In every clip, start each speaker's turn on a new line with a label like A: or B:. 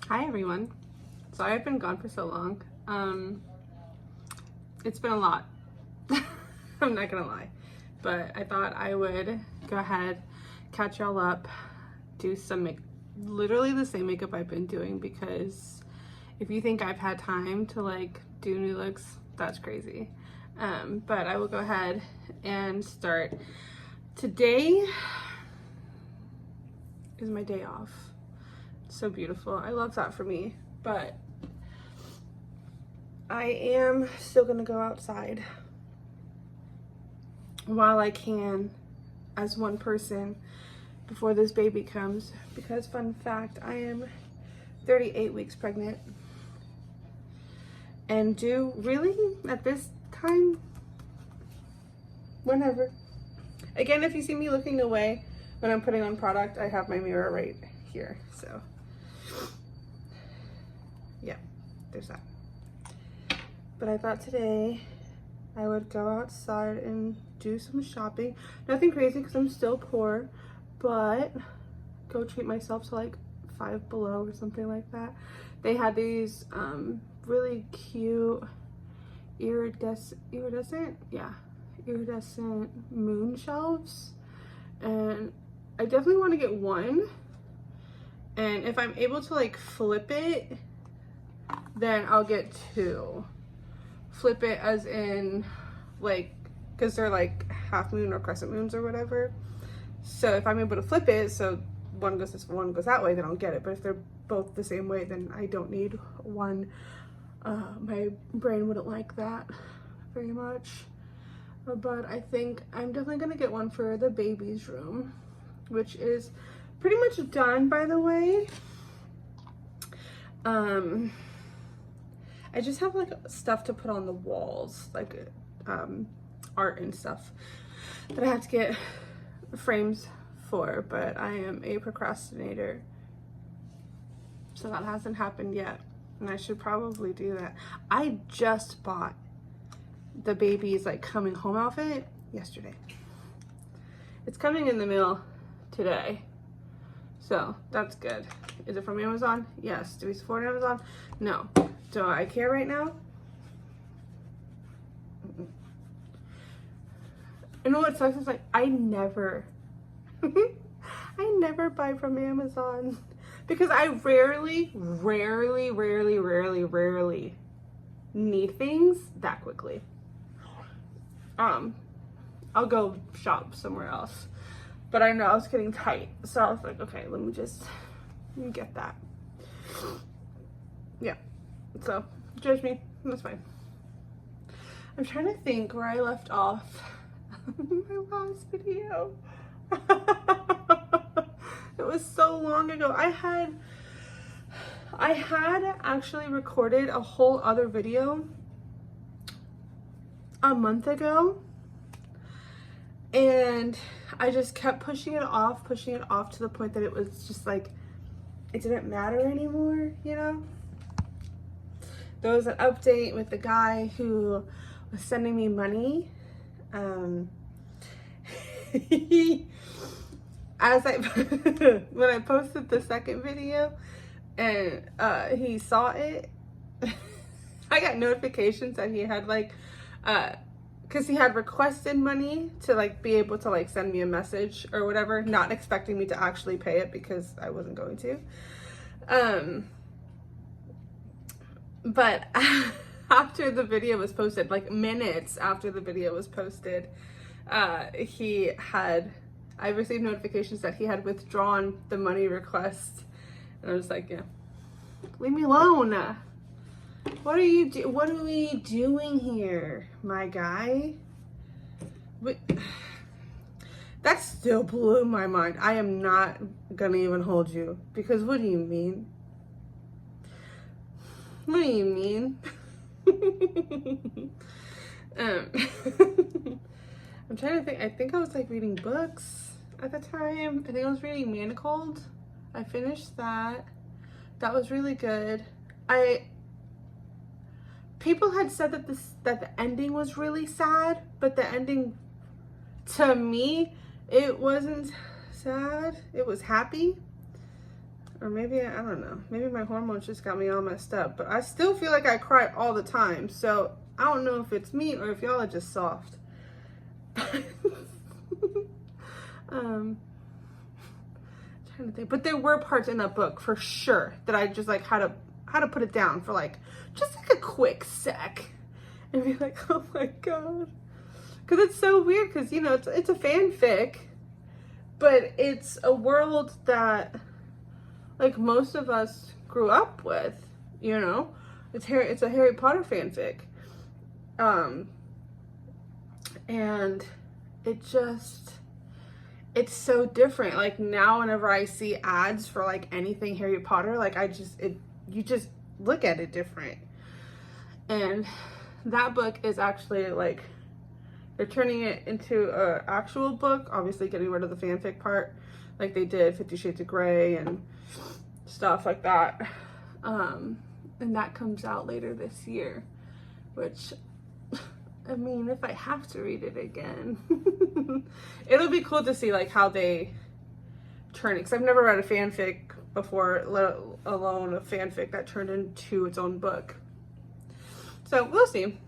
A: Hi everyone. Sorry I've been gone for so long. It's been a lot. I'm not gonna lie. But I thought I would go ahead, catch y'all up, do some literally the same makeup I've been doing, because if you think I've had time to like do new looks, that's crazy. But I will go ahead and start. Today is my day off. So beautiful. I love that for me. But I am still gonna go outside while I can as one person before this baby comes, because fun fact, I am 38 weeks pregnant and due really at this time whenever. Again, if you see me looking away when I'm putting on product, I have my mirror right here, so yeah, there's that. But I thought today I would go outside and do some shopping. Nothing crazy because I'm still poor, but go treat myself to like Five Below or something like that. They had these really cute iridescent moon shelves, and I definitely want to get one. And if I'm able to like flip it, then I'll get two. Flip it as in like, because they're like half moon or crescent moons or whatever. So if I'm able to flip it so one goes this, one goes that way, then I'll get it. But if they're both the same way, then I don't need one. My brain wouldn't like that very much. But I think I'm definitely gonna get one for the baby's room, which is pretty much done, by the way. I just have like stuff to put on the walls, like art and stuff that I have to get frames for, but I am a procrastinator, so that hasn't happened yet, and I should probably do that. I just bought the baby's like coming home outfit yesterday. It's coming in the mail today, so that's good. Is it from Amazon? Yes. Do we support Amazon? No. Do I care right now? You know what sucks is like I never buy from Amazon because I rarely need things that quickly. I'll go shop somewhere else, but I know I was getting tight, so I was like, okay, let me get that. Yeah, so judge me, that's fine. I'm trying to think where I left off my last video. It was so long ago. I had actually recorded a whole other video a month ago, and I just kept pushing it off to the point that it was just like it didn't matter anymore, you know? There was an update with the guy who was sending me money. As I when I posted the second video and he saw it, I got notifications that he had like because he had requested money to like be able to like send me a message or whatever, not expecting me to actually pay it because I wasn't going to. But after the video was posted, like minutes after the video was posted, I received notifications that he had withdrawn the money request, and I was like, yeah, leave me alone. What are we doing here, my guy? That still blew my mind. I am not gonna even hold you, because what do you mean? What do you mean? I'm trying to think. I think I was like reading books at the time. I think I was reading Manacled. I finished that. That was really good. People had said that the ending was really sad, but the ending, to me, it wasn't sad. It was happy. Or maybe, I don't know. Maybe my hormones just got me all messed up. But I still feel like I cry all the time. So I don't know if it's me or if y'all are just soft. Trying to think. But there were parts in that book for sure that I just like had to put it down for like just like a quick sec and be like, oh my god, because it's so weird. Because you know it's a fanfic, but it's a world that like most of us grew up with. You know, it's a Harry Potter fanfic, and it's so different. Like now whenever I see ads for like anything Harry Potter, like you just look at it different. And that book is actually like, they're turning it into an actual book, obviously getting rid of the fanfic part like they did 50 Shades of Grey and stuff like that. And that comes out later this year, which, I mean, if I have to read it again, it'll be cool to see like how they turn it. Because I've never read a fanfic before, let alone a fanfic that turned into its own book. So we'll see.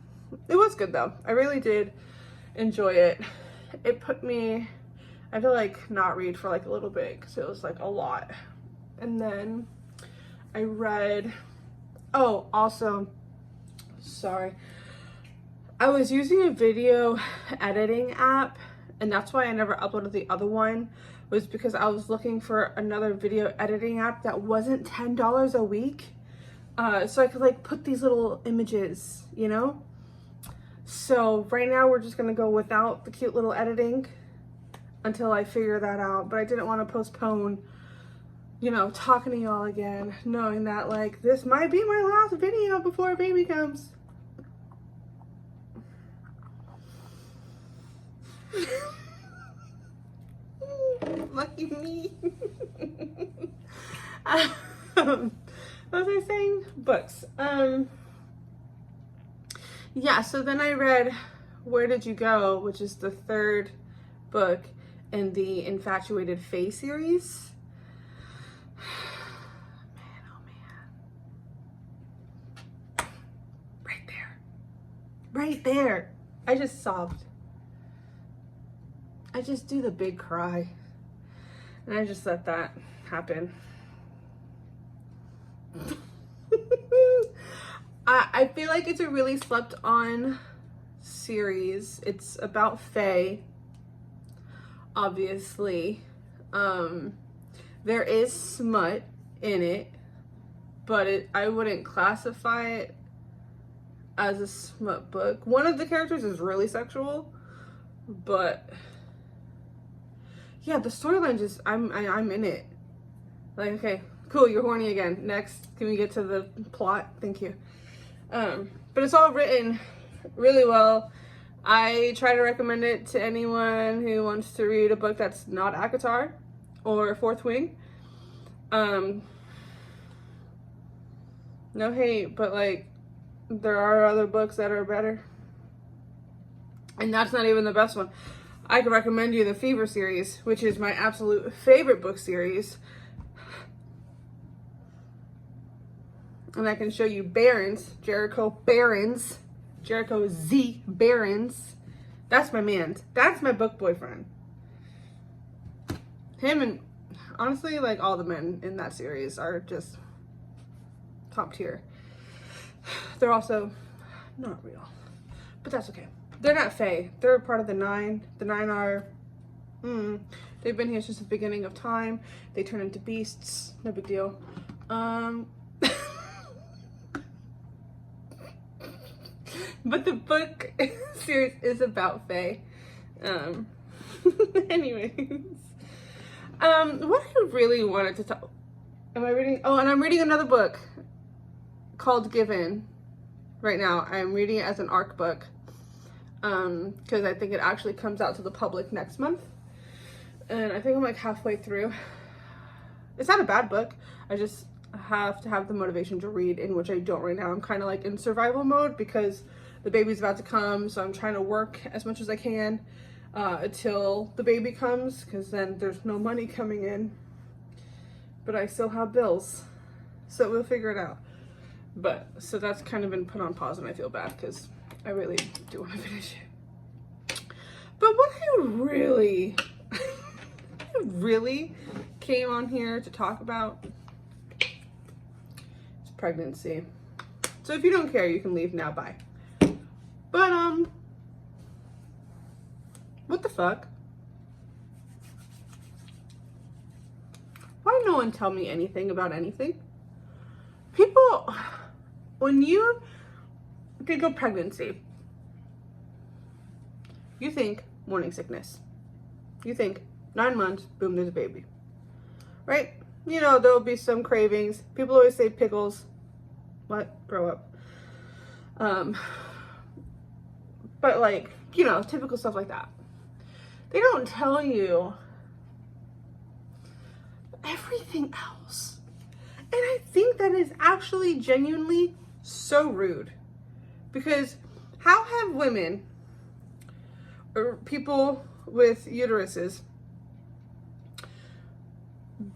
A: It was good though. I really did enjoy it. It put me, I had to like not read for like a little bit because it was like a lot. And then I read, oh, also, sorry. I was using a video editing app, and that's why I never uploaded the other one, was because I was looking for another video editing app that wasn't $10 a week. So I could like put these little images, you know? So right now we're just gonna go without the cute little editing until I figure that out. But I didn't want to postpone, you know, talking to y'all again, knowing that like this might be my last video before a baby comes. Lucky me. What was I saying? Books. Yeah, so then I read Where Did You Go, which is the third book in the Infatuated Fae series. Man, oh man. Right there. Right there. I just sobbed. I just do the big cry. And I just let that happen. I feel like it's a really slept on series. It's about Fae, obviously. There is smut in it, but I wouldn't classify it as a smut book. One of the characters is really sexual, but yeah, the storyline just, I'm in it. Like, okay, cool, you're horny again. Next, can we get to the plot? Thank you. But it's all written really well. I try to recommend it to anyone who wants to read a book that's not ACOTAR or Fourth Wing. No hate, but like, there are other books that are better. And that's not even the best one. I could recommend you the Fever series, which is my absolute favorite book series. And I can show you Barons, Jericho Z Barons. That's my man. That's my book boyfriend. Him and honestly, like all the men in that series are just top tier. They're also not real, but that's okay. They're not Fae. They're a part of the Nine. The Nine are, they've been here since the beginning of time. They turn into beasts. No big deal. But the book series is about Fae. Anyways. What I really wanted to talk, am I reading? Oh, and I'm reading another book called Given right now. I'm reading it as an ARC book. Because I think it actually comes out to the public next month. And I think I'm like halfway through. It's not a bad book. I just have to have the motivation to read, in which I don't right now. I'm kind of like in survival mode because the baby's about to come. So I'm trying to work as much as I can until the baby comes, because then there's no money coming in. but I still have bills, so we'll figure it out. But so that's kind of been put on pause, and I feel bad because I really do want to finish it. But what I really really came on here to talk about is pregnancy. So if you don't care, you can leave now. Bye. But what the fuck? Why no one tell me anything about anything? People, when you think of pregnancy, you think morning sickness. You think 9 months, boom, there's a baby. Right? You know, there'll be some cravings. People always say pickles. What? Grow up. But like, you know, typical stuff like that. They don't tell you everything else. And I think that is actually genuinely so rude. Because how have women or people with uteruses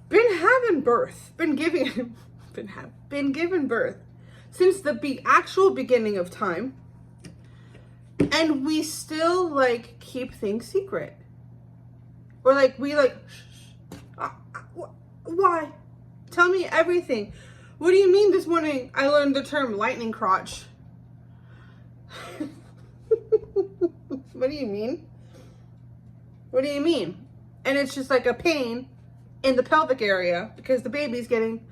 A: been having birth, been given birth since the actual beginning of time, and we still like keep things secret? Or like we like, why? Tell me everything. What do you mean this morning I learned the term lightning crotch? What do you mean? What do you mean? And it's just like a pain in the pelvic area because the baby's getting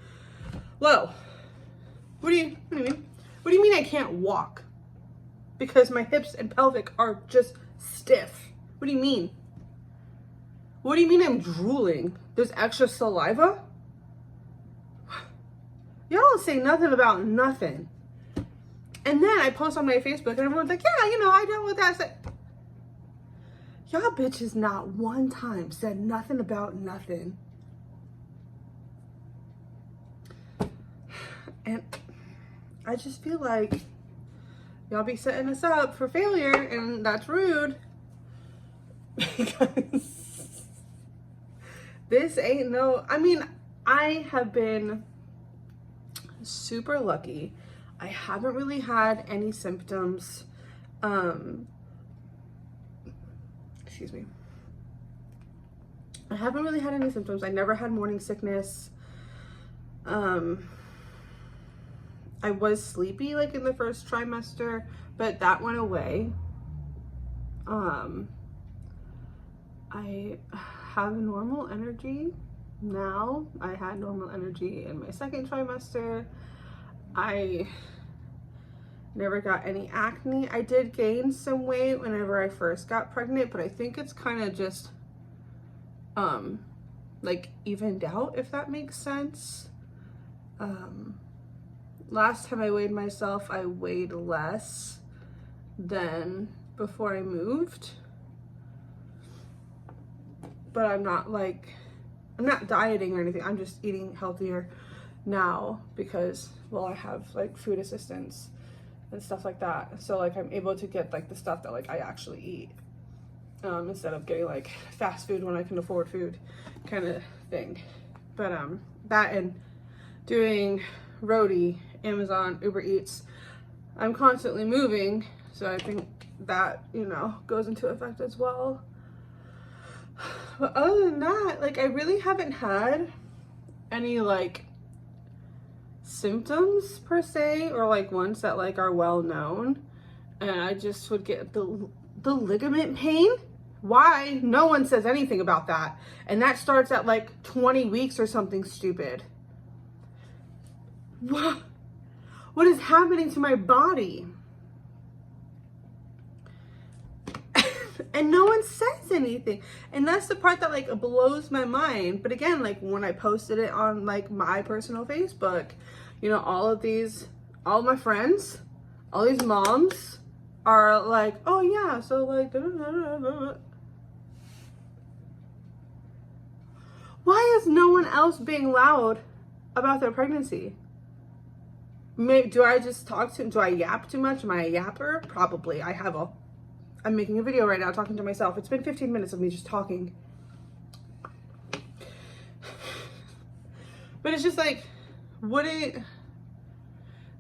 A: low. What do you mean? What do you mean I can't walk? Because my hips and pelvic are just stiff. What do you mean? What do you mean I'm drooling? There's extra saliva? Y'all don't say nothing about nothing. And then I post on my Facebook and everyone's like, yeah, you know, I dealt with that. Y'all bitches not one time said nothing about nothing. And I just feel like y'all be setting us up for failure, and that's rude. Because this ain't no, I mean, I have been super lucky. I haven't really had any symptoms. Excuse me. I haven't really had any symptoms. I never had morning sickness. I was sleepy like in the first trimester, but that went away. I have normal energy now. I had normal energy in my second trimester. I never got any acne. I did gain some weight whenever I first got pregnant, but I think it's kind of just like evened out, if that makes sense. Last time I weighed myself, I weighed less than before I moved. But I'm not dieting or anything. I'm just eating healthier now because, well, I have like food assistance and stuff like that. So like I'm able to get like the stuff that like I actually eat instead of getting like fast food when I can afford food kind of thing. But that and doing roadie, Amazon, Uber Eats, I'm constantly moving, so I think that, you know, goes into effect as well. But other than that, like I really haven't had any like symptoms per se, or like ones that like are well known. And I just would get the ligament pain. Why? No one says anything about that. And that starts at like 20 weeks or something stupid. What is happening to my body? And no one says anything. And that's the part that like blows my mind. But again, like when I posted it on like my personal Facebook, you know, all my friends, all these moms are like, oh yeah, so like, why is no one else being loud about their pregnancy? Maybe, do I yap too much? Am I a yapper? Probably. I'm making a video right now talking to myself. It's been 15 minutes of me just talking. But it's just like,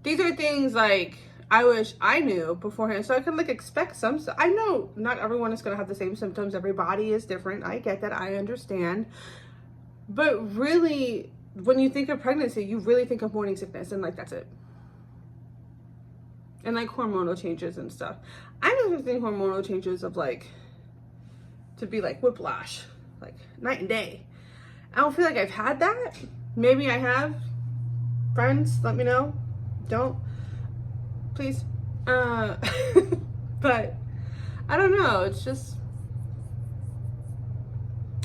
A: these are things like I wish I knew beforehand so I could like expect some stuff. I know not everyone is going to have the same symptoms. Every body is different. I get that. I understand. But really, when you think of pregnancy, you really think of morning sickness and like that's it. And like hormonal changes and stuff. I'm expecting hormonal changes of like, to be like whiplash, like night and day. I don't feel like I've had that. Maybe I have. Friends, let me know. Don't, please. But I don't know. It's just,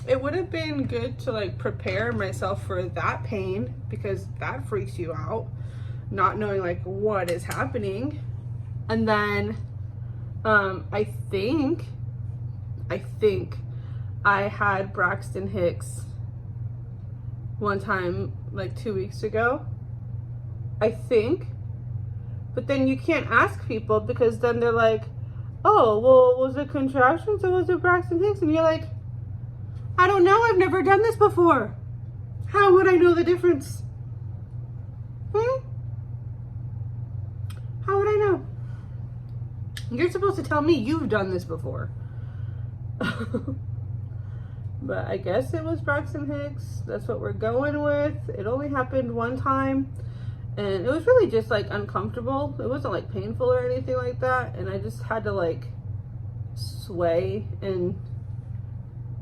A: it would have been good to like prepare myself for that pain because that freaks you out, not knowing like what is happening. And then I think I had Braxton Hicks one time like 2 weeks ago. I think. But then you can't ask people because then they're like, oh, well, was it contractions or was it Braxton Hicks? And you're like, I don't know. I've never done this before. How would I know the difference? How would I know? You're supposed to tell me you've done this before. But I guess it was Braxton Hicks. That's what we're going with. It only happened one time. And it was really just like uncomfortable. It wasn't like painful or anything like that. And I just had to like sway and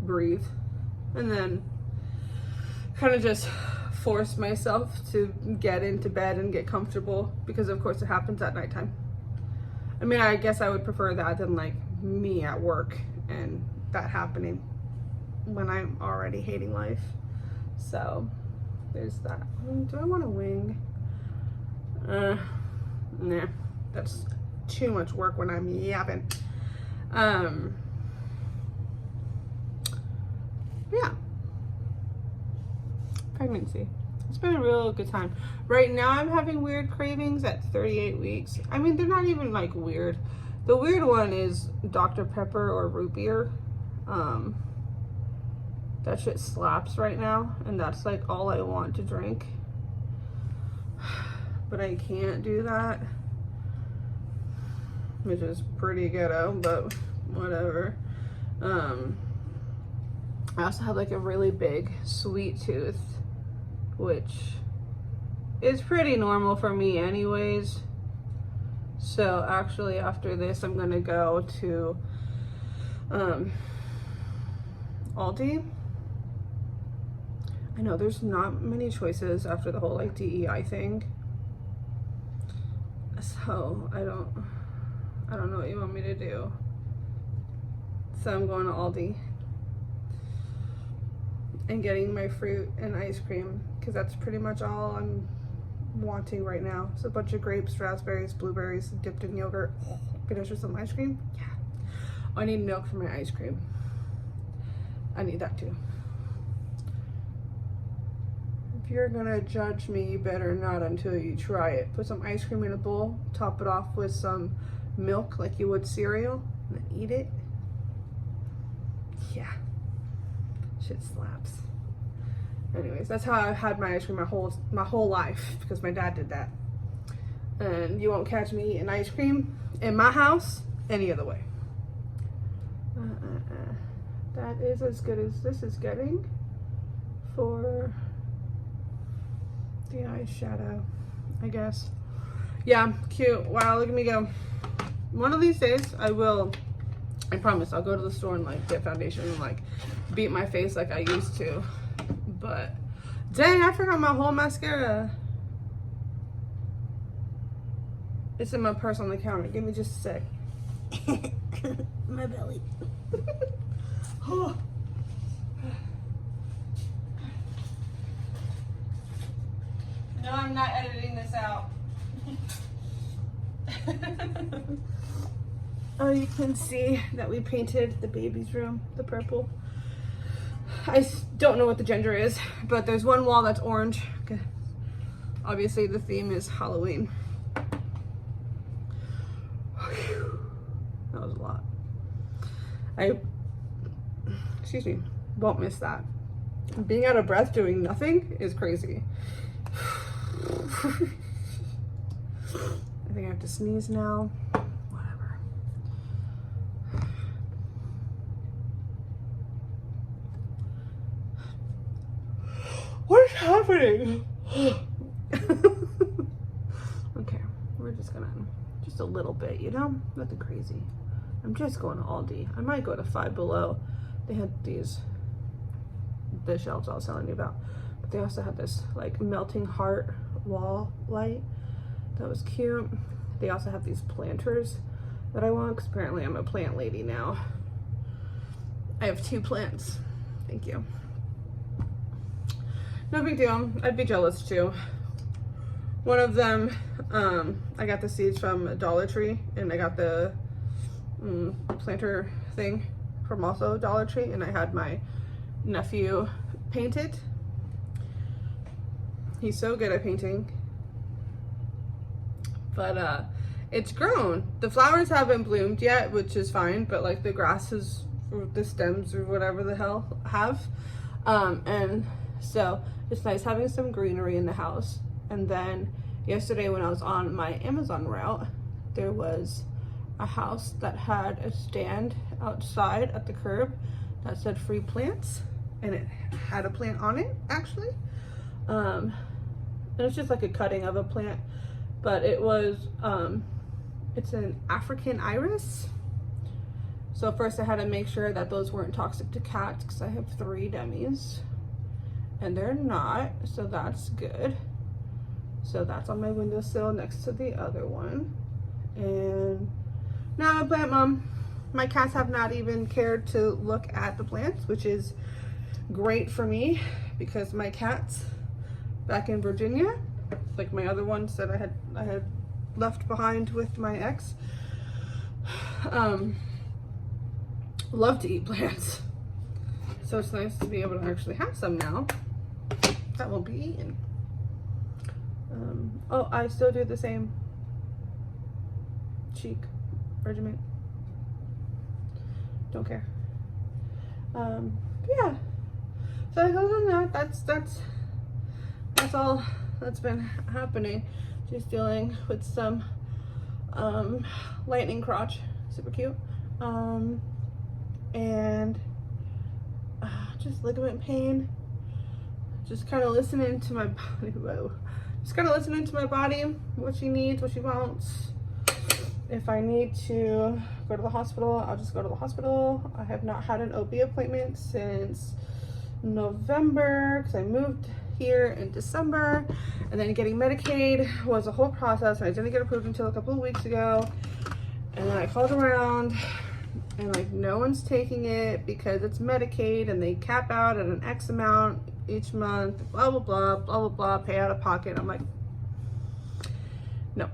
A: breathe. And then kind of just force myself to get into bed and get comfortable. Because of course it happens at nighttime. I mean, I guess I would prefer that than like me at work and that happening when I'm already hating life. So there's that. Do I want a wing? Nah, that's too much work when I'm yapping. Yeah. Pregnancy. It's been a real good time. Right now I'm having weird cravings at 38 weeks. I mean, they're not even like weird. The weird one is Dr. Pepper or root beer. That shit slaps right now, and that's like all I want to drink. But I can't do that, which is pretty ghetto, but whatever. I also have like a really big sweet tooth, which is pretty normal for me anyways. So actually after this, I'm gonna go to Aldi. I know there's not many choices after the whole like DEI thing. So I don't know what you want me to do. So I'm going to Aldi and getting my fruit and ice cream because that's pretty much all I'm wanting right now. It's a bunch of grapes, raspberries, blueberries dipped in yogurt. Finish with some ice cream. Yeah. Oh, I need milk for my ice cream. I need that too. If you're gonna judge me, you better not until you try it. Put some ice cream in a bowl, top it off with some milk like you would cereal, and then eat it. Yeah, shit slaps. Anyways, that's how I've had my ice cream my whole life because my dad did that. And you won't catch me eating ice cream in my house any other way. That is as good as this is getting for the eyeshadow, I guess. Yeah, cute. Wow, look at me go. One of these days I promise I'll go to the store and like get foundation and like beat my face like I used to. But dang, I forgot my whole mascara. It's in my purse on the counter. Give me just a sec. My belly. Oh. No, I'm not editing this out. Oh, you can see that we painted the baby's room, the purple. I don't know what the gender is, but there's one wall that's orange. Okay. Obviously the theme is Halloween. That was a lot. Excuse me, won't miss that. Being out of breath doing nothing is crazy. I think I have to sneeze now. Whatever. What is happening? Okay, we're just gonna, just a little bit, you know? Nothing crazy. I'm just going to Aldi. I might go to Five Below. They had the shelves I was telling you about. But they also had this like melting heart wall light. That was cute. They also have these planters that I want, because apparently I'm a plant lady now. I have 2 plants. Thank you. No big deal. I'd be jealous too. One of them, I got the seeds from Dollar Tree, and I got the planter thing from also Dollar Tree, and I had my nephew paint it. He's so good at painting. But it's grown. The flowers haven't bloomed yet, which is fine, but like the grasses, or the stems, or whatever the hell have. And so it's nice having some greenery in the house. And then yesterday when I was on my Amazon route, there was a house that had a stand outside at the curb that said free plants, and it had a plant on it actually. And it's just like a cutting of a plant, but it was it's an African iris. So first I had to make sure that those weren't toxic to cats, because I have 3 dummies and they're not, so that's good. So that's on my windowsill next to the other one. And now I'm a plant mom. My cats have not even cared to look at the plants, which is great for me, because my cats back in Virginia, like my other ones that I had left behind with my ex, love to eat plants. So it's nice to be able to actually have some now that will be eaten. Oh, I still do the same cheek regimen. Don't care. Yeah. So other than that, that's all that's been happening. Just dealing with some lightning crotch, super cute, and just ligament pain. Just kind of listening to my body. Whoa. Just kind of listening to my body, what she needs, what she wants. If I need to go to the hospital, I'll just go to the hospital. I have not had an OB appointment since November, because I moved here in December, and then getting Medicaid was a whole process, and I didn't get approved until a couple of weeks ago. And then I called around, and like no one's taking it because it's Medicaid, and they cap out at an X amount each month, blah blah blah blah blah blah, pay out of pocket. I'm like, no.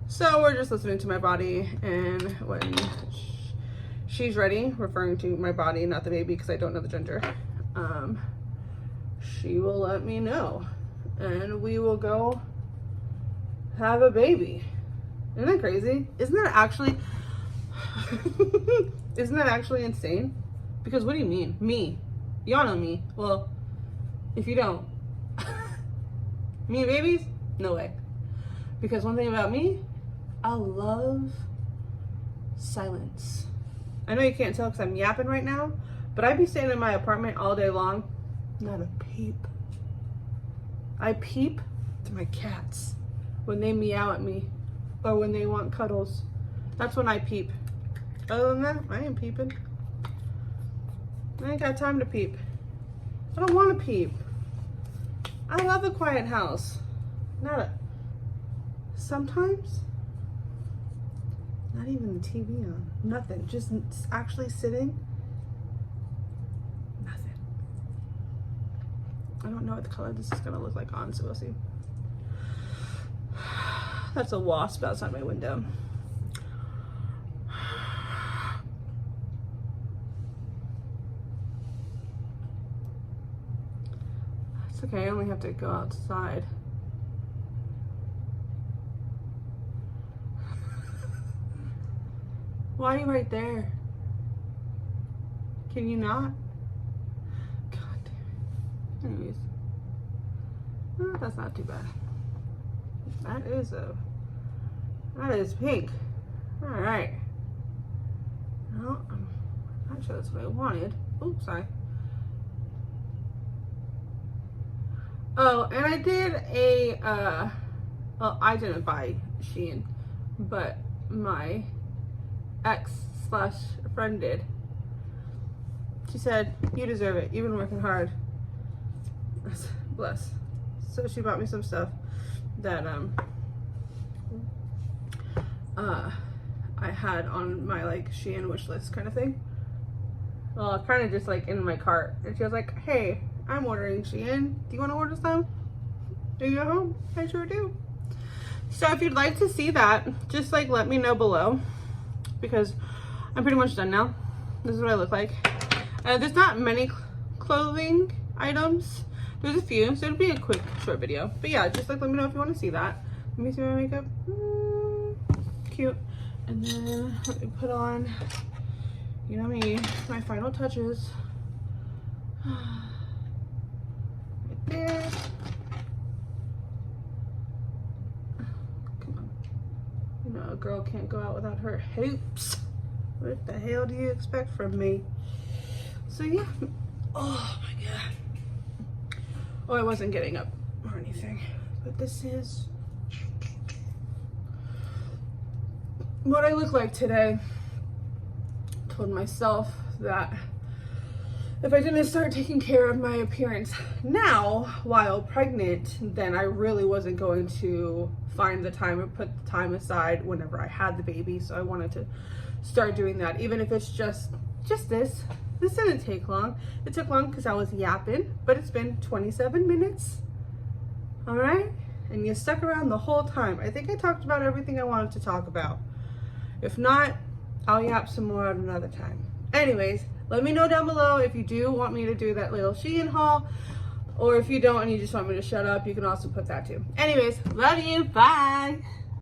A: So we're just listening to my body, and when she's ready, referring to my body, not the baby, because I don't know the gender, she will let me know, and we will go have a baby. Isn't that crazy? Isn't that actually isn't that actually insane? Because what do you mean? Me. Y'all know me. Well, if you don't, me and babies? No way. Because one thing about me, I love silence. I know you can't tell because I'm yapping right now, but I'd be staying in my apartment all day long, not a peep. I peep to my cats when they meow at me or when they want cuddles. That's when I peep. Other than that, I ain't peeping. I ain't got time to peep. I don't want to peep. I love a quiet house. Sometimes, not even the TV on. Nothing. Just actually sitting. Nothing. I don't know what the color this is going to look like on, so we'll see. That's a wasp outside my window. It's okay, I only have to go outside. Why are you right there? Can you not? God damn Anyways, that's not too bad. That is pink. All right. No, I'm not sure that's what I wanted. Oops, sorry. Oh, and I did a, well, I didn't buy Shein, but my ex/friend did. She said, you deserve it. You've been working hard. Bless. So she bought me some stuff that I had on my like Shein wish list kind of thing. Well, kind of just like in my cart. And she was like, hey, I'm ordering Shein. Do you want to order some? Do you know? I sure do. So if you'd like to see that, just like let me know below, because I'm pretty much done now. This is what I look like. There's not many clothing items. There's a few, so it'll be a quick short video. But yeah, just like let me know if you want to see that. Let me see my makeup. Cute. And then let me put on, you know me, my final touches. Right there. Come on. You know a girl can't go out without her hoops. What the hell do you expect from me? So yeah. Oh my god. Oh, I wasn't getting up or anything. But this is what I look like today. Told myself that if I didn't start taking care of my appearance now while pregnant, then I really wasn't going to find the time or put the time aside whenever I had the baby. So I wanted to start doing that, even if it's just this. This didn't take long. It took long because I was yapping, but it's been 27 minutes. All right? And you stuck around the whole time. I think I talked about everything I wanted to talk about. If not, I'll yap some more at another time. Anyways, let me know down below if you do want me to do that little Shein haul, or if you don't and you just want me to shut up, you can also put that too. Anyways, love you. Bye.